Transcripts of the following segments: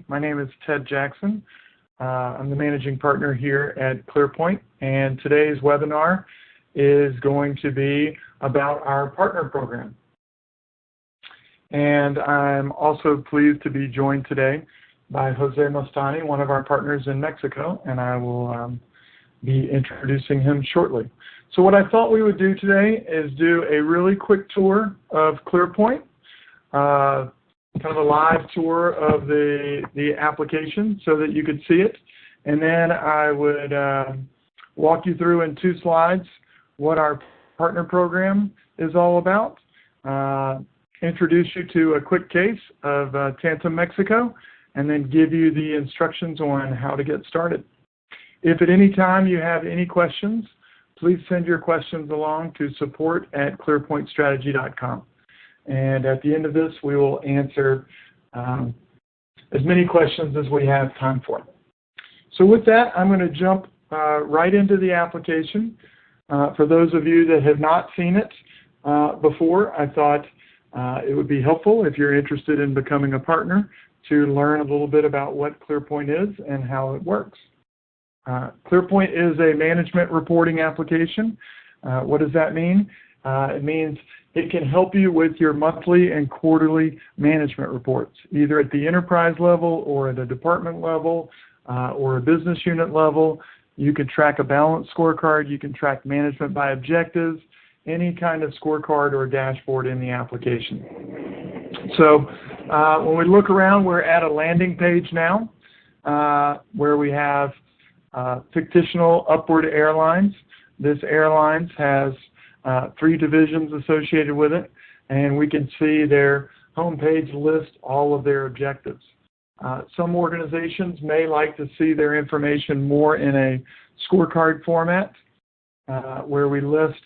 My name is Ted Jackson. I'm the managing partner here at ClearPoint, and today's webinar is going to be about our partner program. And I'm also pleased to be joined today by Jose Mostani, one of our partners in Mexico, and I will be introducing him shortly. So what I thought we would do today is do a really quick tour of ClearPoint, kind of a live tour of the application so that you could see it. And then I would walk you through in 2 slides what our partner program is all about, introduce you to a quick case of Tantum, Mexico, and then give you the instructions on how to get started. If at any time you have any questions, please send your questions along to support@clearpointstrategy.com. And at the end of this, we will answer as many questions as we have time for. So with that, I'm going to jump right into the application. For those of you that have not seen it before, I thought it would be helpful if you're interested in becoming a partner to learn a little bit about what ClearPoint is and how it works. ClearPoint is a management reporting application. What does that mean? It means it can help you with your monthly and quarterly management reports, either at the enterprise level or at a department level or a business unit level. You can track a balance scorecard. You can track management by objectives, any kind of scorecard or dashboard in the application. So when we look around, we're at a landing page now where we have fictional Upward Airlines. This airlines has 3 divisions associated with it, and we can see their homepage list all of their objectives. Some organizations may like to see their information more in a scorecard format, where we list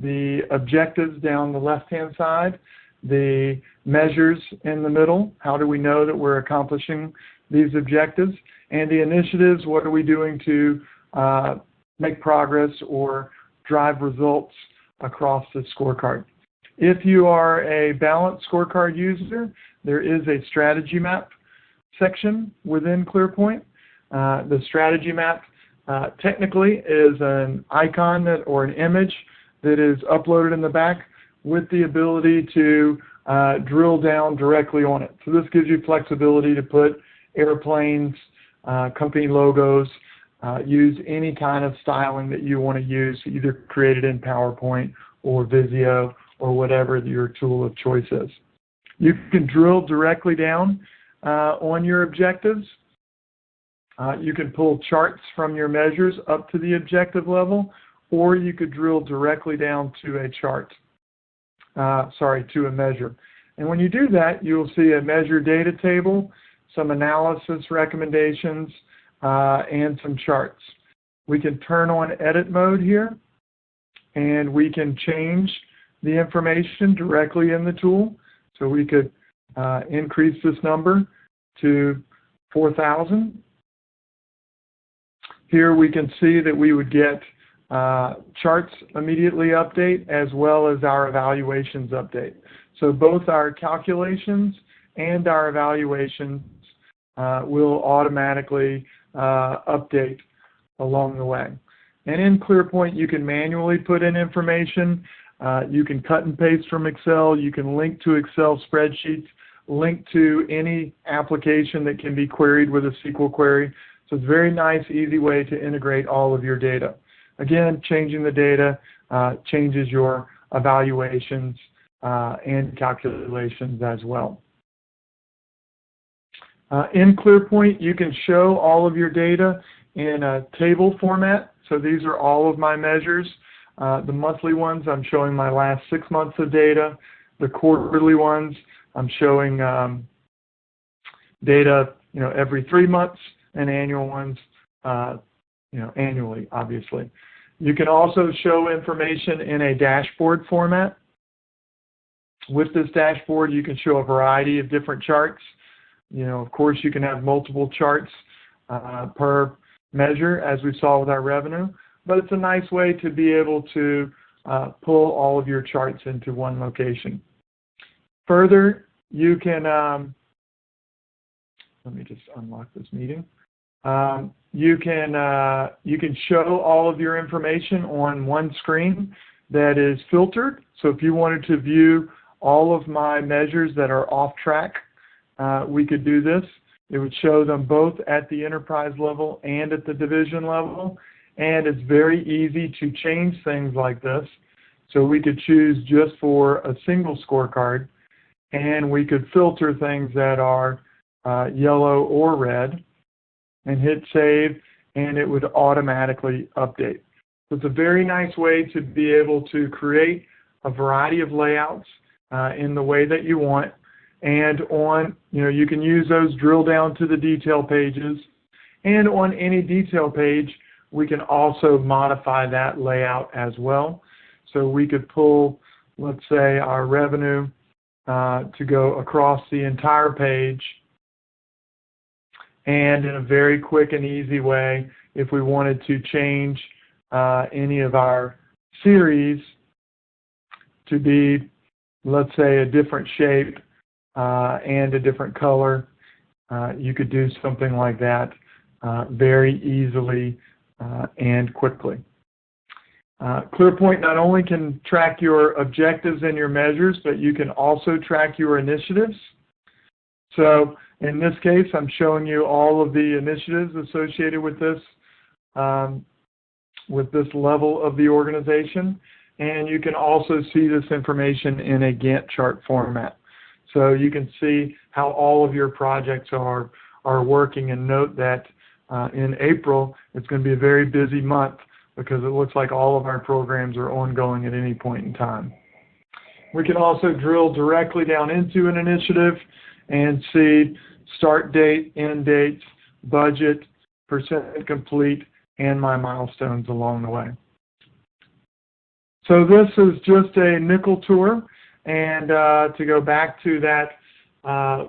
the objectives down the left-hand side, the measures in the middle, how do we know that we're accomplishing these objectives, and the initiatives, what are we doing to make progress or drive results across the scorecard. If you are a balanced scorecard user, there is a strategy map section within ClearPoint. The strategy map technically is an icon or an image that is uploaded in the back with the ability to drill down directly on it. So this gives you flexibility to put airplanes, company logos, use any kind of styling that you want to use, either created in PowerPoint or Visio or whatever your tool of choice is. You can drill directly down on your objectives. You can pull charts from your measures up to the objective level, or you could drill directly down to a chart, to a measure. And when you do that, you'll see a measure data table, some analysis recommendations, and some charts. We can turn on edit mode here, and we can change the information directly in the tool. So we could increase this number to 4,000. Here we can see that we would get charts immediately update as well as our evaluations update. So both our calculations and our evaluations will automatically update along the way. And in ClearPoint, you can manually put in information. You can cut and paste from Excel. You can link to Excel spreadsheets, link to any application that can be queried with a SQL query. So it's a very nice, easy way to integrate all of your data. Again, changing the data changes your evaluations and calculations as well. In ClearPoint, you can show all of your data in a table format. So these are all of my measures. The monthly ones, I'm showing my last 6 months of data. The quarterly ones, I'm showing data, every 3 months, and annual ones, annually, obviously. You can also show information in a dashboard format. With this dashboard, you can show a variety of different charts. Of course, you can have multiple charts per measure, as we saw with our revenue, but it's a nice way to be able to pull all of your charts into one location. Further, you can let me just unlock this meeting. You can show all of your information on one screen that is filtered. So if you wanted to view all of my measures that are off track, we could do this. It would show them both at the enterprise level and at the division level. And it's very easy to change things like this. So we could choose just for a single scorecard, and we could filter things that are yellow or red and hit save, and it would automatically update. So it's a very nice way to be able to create a variety of layouts in the way that you want. And you can use those drill down to the detail pages. And on any detail page, we can also modify that layout as well. So we could pull, let's say, our revenue to go across the entire page. And in a very quick and easy way, if we wanted to change any of our series to be, let's say, a different shape and a different color, you could do something like that very easily and quickly. ClearPoint not only can track your objectives and your measures, but you can also track your initiatives. So in this case, I'm showing you all of the initiatives associated with this level of the organization. And you can also see this information in a Gantt chart format. So you can see how all of your projects are working, and note that in April, it's going to be a very busy month because it looks like all of our programs are ongoing at any point in time. We can also drill directly down into an initiative and see start date, end dates, budget, percent complete, and my milestones along the way. So this is just a nickel tour, and to go back to that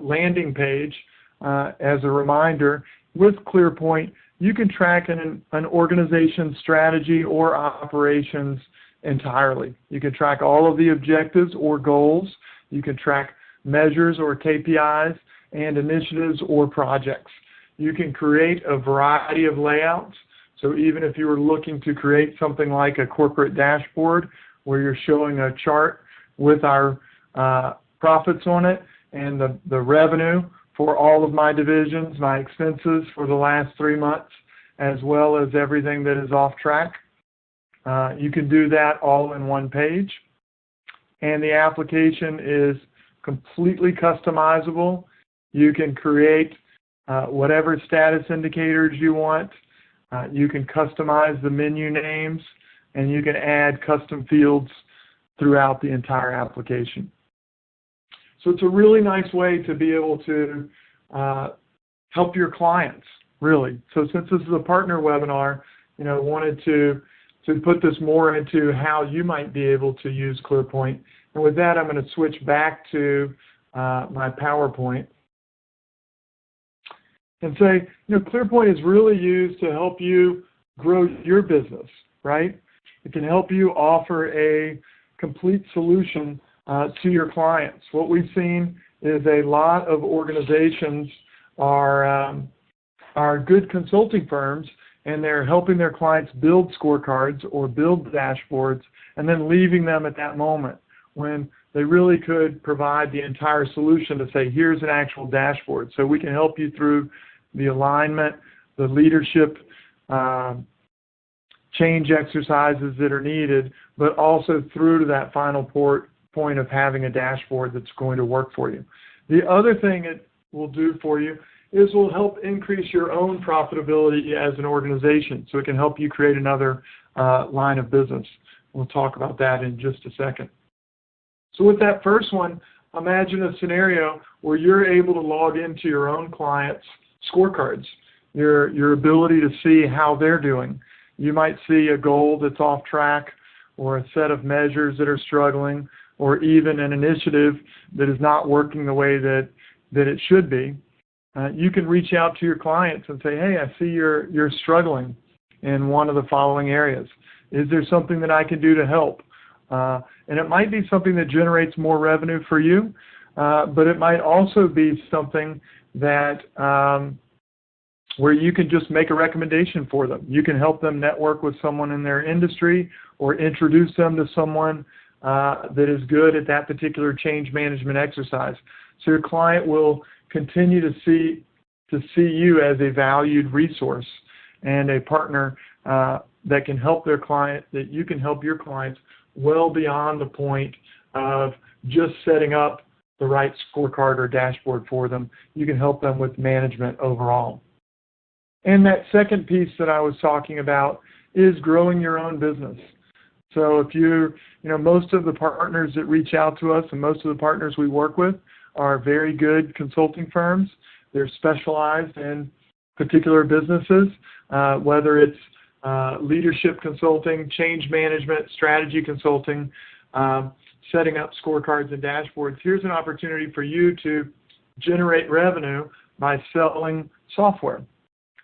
landing page, as a reminder, with ClearPoint, you can track an organization's strategy or operations entirely. You can track all of the objectives or goals. You can track measures or KPIs and initiatives or projects. You can create a variety of layouts. So even if you were looking to create something like a corporate dashboard where you're showing a chart with our profits on it and the revenue for all of my divisions, my expenses for the last 3 months, as well as everything that is off track. You can do that all in one page. And the application is completely customizable. You can create whatever status indicators you want. You can customize the menu names, and you can add custom fields throughout the entire application. So it's a really nice way to be able to help your clients, really. So since this is a partner webinar, wanted to put this more into how you might be able to use ClearPoint. And with that, I'm going to switch back to my PowerPoint and say, ClearPoint is really used to help you grow your business, right? It can help you offer a complete solution to your clients. What we've seen is a lot of organizations are good consulting firms, and they're helping their clients build scorecards or build dashboards and then leaving them at that moment when they really could provide the entire solution to say, here's an actual dashboard. So we can help you through the alignment, the leadership change exercises that are needed, but also through to that final point of having a dashboard that's going to work for you. The other thing it will do for you is will help increase your own profitability as an organization. So it can help you create another line of business. We'll talk about that in just a second. So with that first one, imagine a scenario where you're able to log into your own clients' scorecards, your ability to see how they're doing. You might see a goal that's off track, or a set of measures that are struggling, or even an initiative that is not working the way that it should be. You can reach out to your clients and say, hey, I see you're struggling in one of the following areas. Is there something that I can do to help? And it might be something that generates more revenue for you, but it might also be something that where you can just make a recommendation for them. You can help them network with someone in their industry or introduce them to someone that is good at that particular change management exercise. So your client will continue to see you as a valued resource and a partner that can help their client, that you can help your clients well beyond the point of just setting up the right scorecard or dashboard for them. You can help them with management overall. And that second piece that I was talking about is growing your own business. So if most of the partners that reach out to us and most of the partners we work with are very good consulting firms. They're specialized in particular businesses, whether it's leadership consulting, change management, strategy consulting, setting up scorecards and dashboards. Here's an opportunity for you to generate revenue by selling software.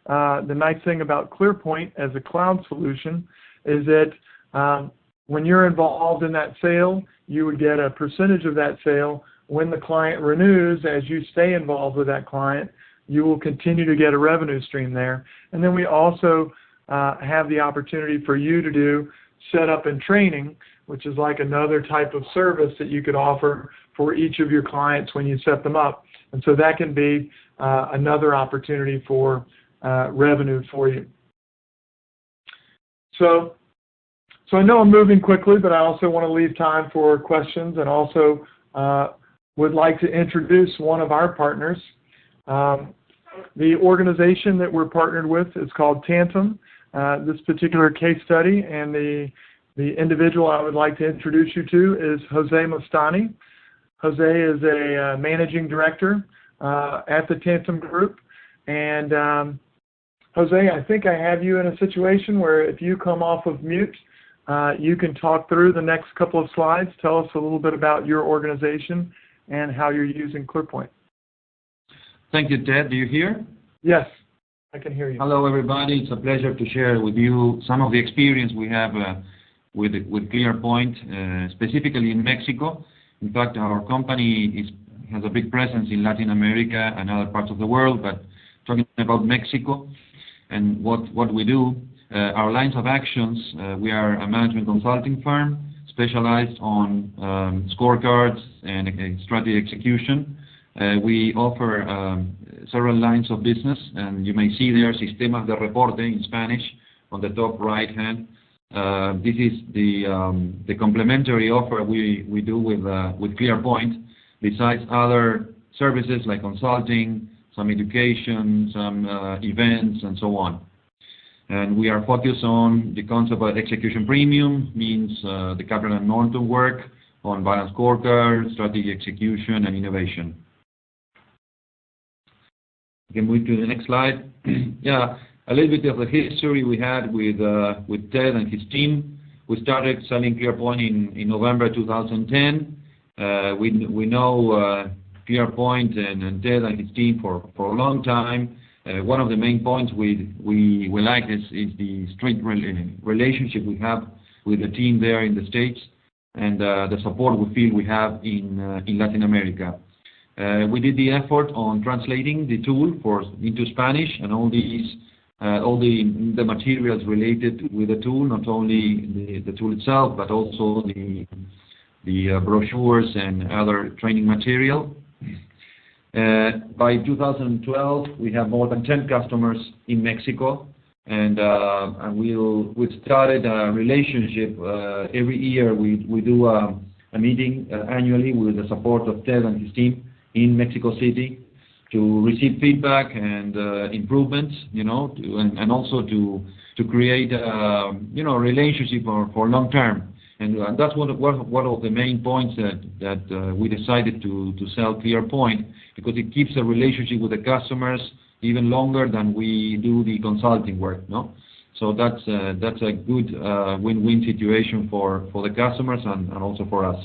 The nice thing about ClearPoint as a cloud solution is that when you're involved in that sale, you would get a percentage of that sale. When the client renews, as you stay involved with that client, you will continue to get a revenue stream there. And then we also have the opportunity for you to do setup and training, which is like another type of service that you could offer for each of your clients when you set them up. And so that can be another opportunity for revenue for you. So I know I'm moving quickly, but I also want to leave time for questions, and also would like to introduce one of our partners. The organization that we're partnered with is called Tantum. This particular case study and the individual I would like to introduce you to is Jose Mastani. Jose is a managing director at the Tantum Group. And Jose, I think I have you in a situation where if you come off of mute, you can talk through the next couple of slides. Tell us a little bit about your organization and how you're using ClearPoint. Thank you, Ted. Do you hear? Yes, I can hear you. Hello, everybody. It's a pleasure to share with you some of the experience we have with ClearPoint, specifically in Mexico. In fact, our company has a big presence in Latin America and other parts of the world, but talking about Mexico and what we do, our lines of actions, we are a management consulting firm specialized on scorecards and strategy execution. We offer several lines of business, and you may see there Sistemas de Reporte in Spanish on the top right hand. This is the complementary offer we do with ClearPoint, besides other services like consulting, some education, some events, and so on. And we are focused on the concept of execution premium, means the Kaplan and Norton work on balanced scorecard, strategy execution, and innovation. We can move to the next slide. Yeah, a little bit of the history we had with Ted and his team. We started selling ClearPoint in November 2010. We know ClearPoint and Ted and his team for a long time. One of the main points we like is the strict relationship we have with the team there in the States, and the support we feel we have in Latin America. We did the effort on translating the tool into Spanish, and all the materials related with the tool, not only the tool itself, but also the brochures and other training material. By 2012, we have more than 10 customers in Mexico, and we started a relationship. Every year we do a meeting annually with the support of Ted and his team in Mexico City to receive feedback and improvements, and also to create a relationship for long term. And that's one of the main points that we decided to sell ClearPoint, because it keeps a relationship with the customers even longer than we do the consulting work. No, so that's a good win-win situation for the customers and also for us.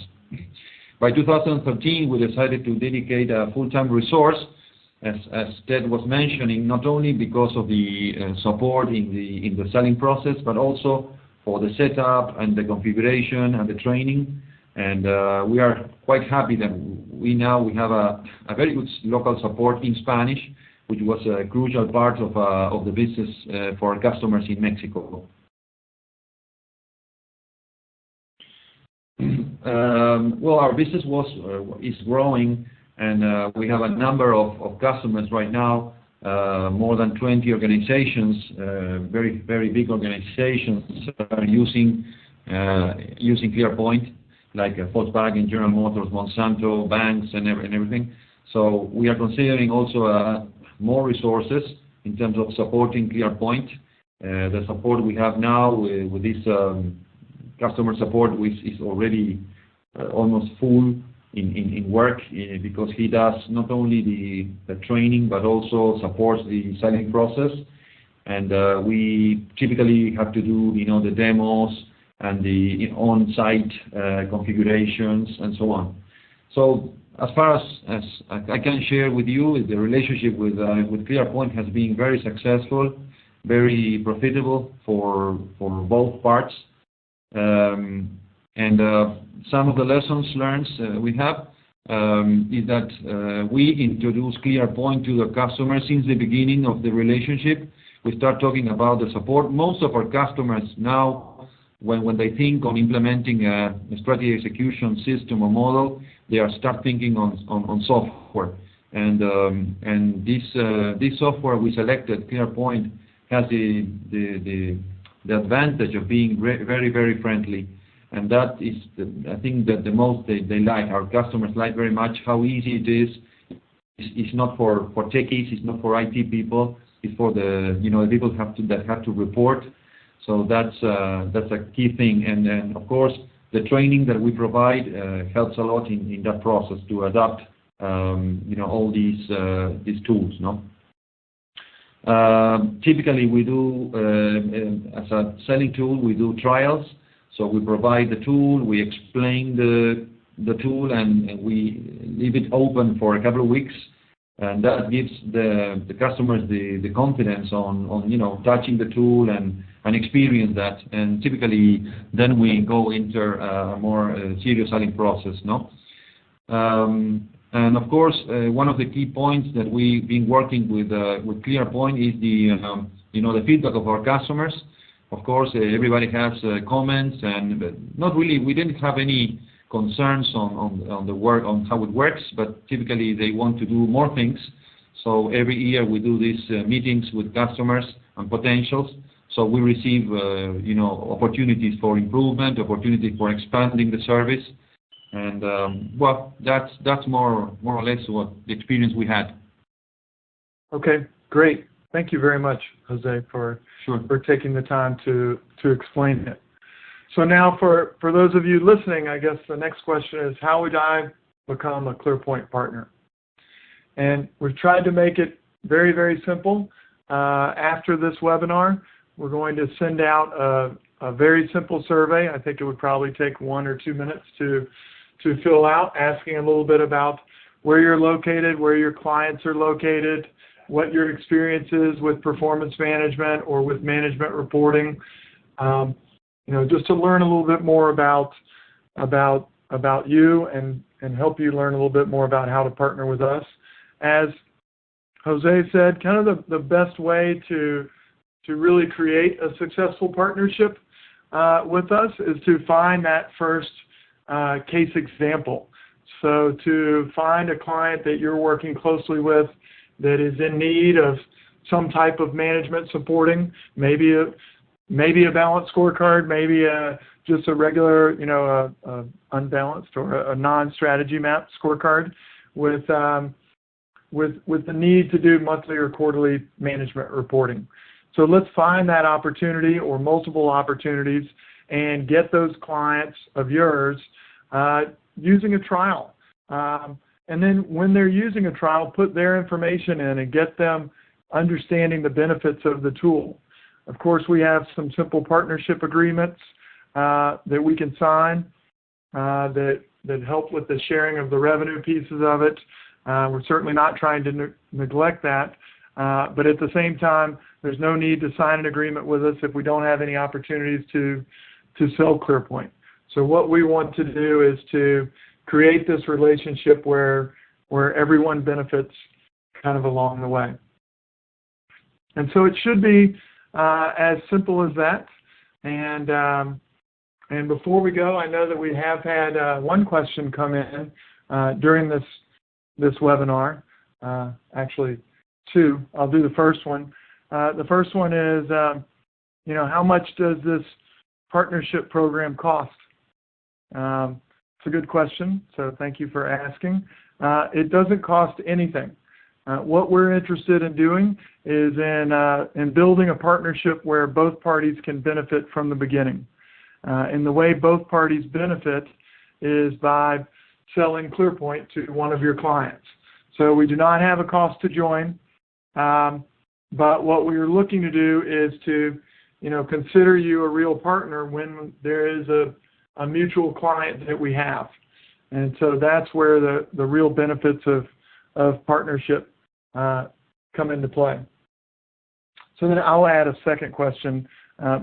By 2013, we decided to dedicate a full-time resource, as Ted was mentioning, not only because of the support in the selling process, but also for the setup and the configuration and the training. And we are quite happy that we have a very good local support in Spanish, which was a crucial part of the business for our customers in Mexico. Well, our business is growing, and we have a number of customers right now, more than 20 organizations, very big organizations are using ClearPoint, like Volkswagen, General Motors, Monsanto, banks, and everything. So we are considering also more resources in terms of supporting ClearPoint. The support we have now with this customer support, which is already almost full in work, because he does not only the training but also supports the selling process. And we typically have to do the demos and the on-site configurations and so on. So as far as I can share with you, the relationship with ClearPoint has been very successful, very profitable for both parts. And some of the lessons learned we have is that we introduce ClearPoint to the customer since the beginning of the relationship. We start talking about the support. Most of our customers now, when they think on implementing a strategy execution system or model, they start thinking on software. And this software we selected, ClearPoint, has the advantage of being very friendly. And that is, I think, that the most they like. Our customers like very much how easy it is. It's not for techies, it's not for IT people. It's for the people that have to report. So that's a key thing. And then of course the training that we provide helps a lot in that process to adapt all these tools. Typically we do as a selling tool, we do trials. So we provide the tool, we explain the tool, and we leave it open for a couple of weeks, and that gives the customers the confidence on touching the tool and experience that. And typically then we go into a more serious selling process. And of course, one of the key points that we've been working with ClearPoint is the feedback of our customers. Of course, everybody has comments, and not really. We didn't have any concerns on the work, on how it works, but typically they want to do more things. So every year we do these meetings with customers and potentials. So we receive opportunities for improvement, opportunities for expanding the service, and well, that's more or less what the experience we had. Okay, great. Thank you very much, Jose, for taking the time to explain it. So now for those of you listening, I guess the next question is, how would I become a ClearPoint partner? And we've tried to make it very simple. After this webinar, we're going to send out a very simple survey. I think it would probably take 1 or 2 minutes to fill out, asking a little bit about where you're located, where your clients are located, what your experience is with performance management or with management reporting, just to learn a little bit more about you and help you learn a little bit more about how to partner with us. As Jose said, kind of the best way to really create a successful partnership with us is to find that first case example. So to find a client that you're working closely with that is in need of some type of management supporting, maybe a balanced scorecard, maybe just a regular, unbalanced or a non-strategy map scorecard with the need to do monthly or quarterly management reporting. So let's find that opportunity or multiple opportunities and get those clients of yours using a trial. And then when they're using a trial, put their information in and get them understanding the benefits of the tool. Of course, we have some simple partnership agreements that we can sign that help with the sharing of the revenue pieces of it. We're certainly not trying to neglect that, but at the same time, there's no need to sign an agreement with us if we don't have any opportunities to sell ClearPoint. So what we want to do is to create this relationship where everyone benefits kind of along the way. And so it should be as simple as that. And before we go, I know that we have had one question come in during this webinar. Actually, two. I'll do the first one. The first one is, how much does this partnership program cost? It's a good question, so thank you for asking. It doesn't cost anything. What we're interested in doing is in building a partnership where both parties can benefit from the beginning. And the way both parties benefit is by selling ClearPoint to one of your clients. So we do not have a cost to join, but what we are looking to do is to, consider you a real partner when there is a mutual client that we have. And so that's where the real benefits of partnership come into play. So then I'll add a second question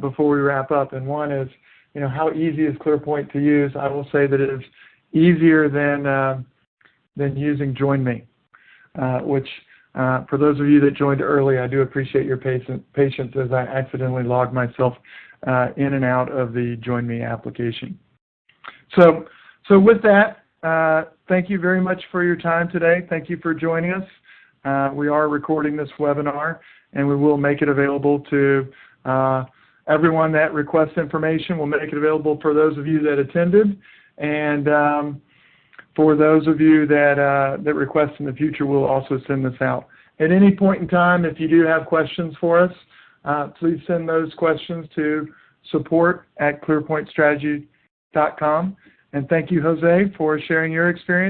before we wrap up, and one is, how easy is ClearPoint to use? I will say that it is easier than using JoinMe, which for those of you that joined early, I do appreciate your patience as I accidentally logged myself in and out of the JoinMe application. So with that, thank you very much for your time today. Thank you for joining us. We are recording this webinar, and we will make it available to everyone that requests information. We'll make it available for those of you that attended, and for those of you that request in the future, we'll also send this out. At any point in time, if you do have questions for us, please send those questions to support@clearpointstrategy.com. And thank you, Jose, for sharing your experience.